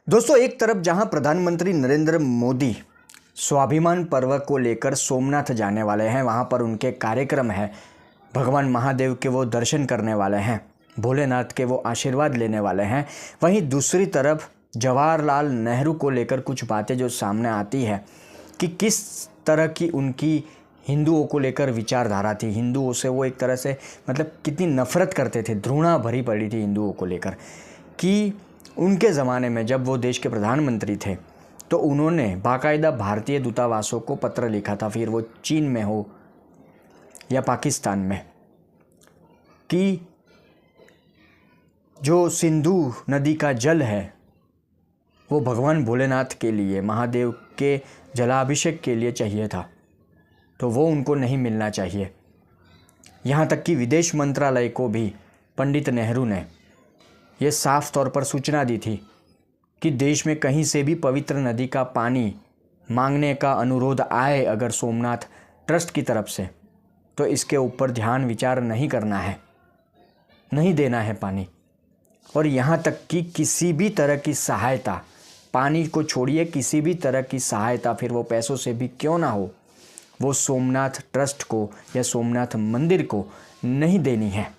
दोस्तों, एक तरफ जहां प्रधानमंत्री नरेंद्र मोदी स्वाभिमान पर्व को लेकर सोमनाथ जाने वाले हैं, वहां पर उनके कार्यक्रम है, भगवान महादेव के वो दर्शन करने वाले हैं, भोलेनाथ के वो आशीर्वाद लेने वाले हैं। वहीं दूसरी तरफ जवाहरलाल नेहरू को लेकर कुछ बातें जो सामने आती है कि किस तरह की उनकी हिंदुओं को लेकर विचारधारा थी। हिंदुओं से वो एक तरह से कितनी नफ़रत करते थे, घृणा भरी पड़ी थी हिंदुओं को लेकर। कि उनके ज़माने में जब वो देश के प्रधानमंत्री थे तो उन्होंने बाकायदा भारतीय दूतावासों को पत्र लिखा था, फिर वो चीन में हो या पाकिस्तान में, कि जो सिंधु नदी का जल है वो भगवान भोलेनाथ के लिए, महादेव के जलाभिषेक के लिए चाहिए था, तो वो उनको नहीं मिलना चाहिए। यहाँ तक कि विदेश मंत्रालय को भी पंडित नेहरू ने ये साफ तौर पर सूचना दी थी कि देश में कहीं से भी पवित्र नदी का पानी मांगने का अनुरोध आए अगर सोमनाथ ट्रस्ट की तरफ से, तो इसके ऊपर ध्यान विचार नहीं करना है, नहीं देना है पानी। और यहाँ तक कि किसी भी तरह की सहायता, पानी को छोड़िए, किसी भी तरह की सहायता, फिर वो पैसों से भी क्यों ना हो, वो सोमनाथ ट्रस्ट को या सोमनाथ मंदिर को नहीं देनी है।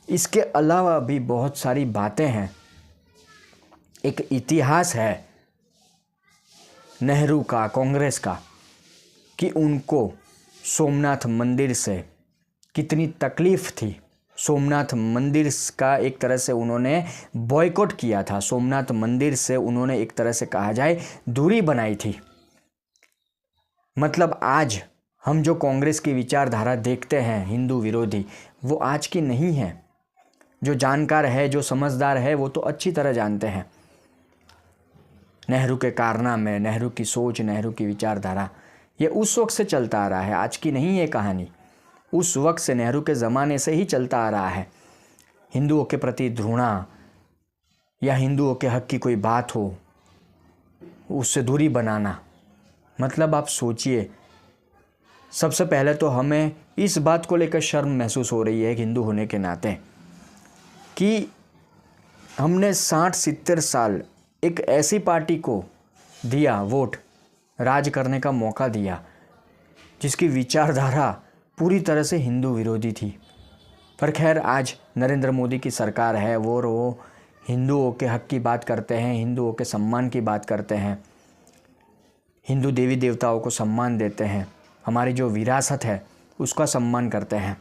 इसके अलावा भी बहुत सारी बातें हैं। एक इतिहास है नेहरू का, कांग्रेस का, कि उनको सोमनाथ मंदिर से कितनी तकलीफ़ थी। सोमनाथ मंदिर का एक तरह से उन्होंने बॉयकॉट किया था, सोमनाथ मंदिर से उन्होंने एक तरह से कहा जाए दूरी बनाई थी। आज हम जो कांग्रेस की विचारधारा देखते हैं हिंदू विरोधी, वो आज की नहीं है। जो जानकार है, जो समझदार है, वो तो अच्छी तरह जानते हैं नेहरू के कारनामे, नेहरू की सोच, नेहरू की विचारधारा। ये उस वक्त से चलता आ रहा है, आज की नहीं है कहानी। उस वक्त से, नेहरू के ज़माने से ही चलता आ रहा है। हिंदुओं के प्रति घृणा या हिंदुओं के हक की कोई बात हो, उससे दूरी बनाना। आप सोचिए, सबसे पहले तो हमें इस बात को लेकर शर्म महसूस हो रही है हिंदू होने के नाते, कि हमने 60-70 साल एक ऐसी पार्टी को दिया वोट, राज करने का मौका दिया, जिसकी विचारधारा पूरी तरह से हिंदू विरोधी थी। पर खैर, आज नरेंद्र मोदी की सरकार है, वो हिंदुओं के हक की बात करते हैं, हिंदुओं के सम्मान की बात करते हैं, हिंदू देवी देवताओं को सम्मान देते हैं, हमारी जो विरासत है उसका सम्मान करते हैं।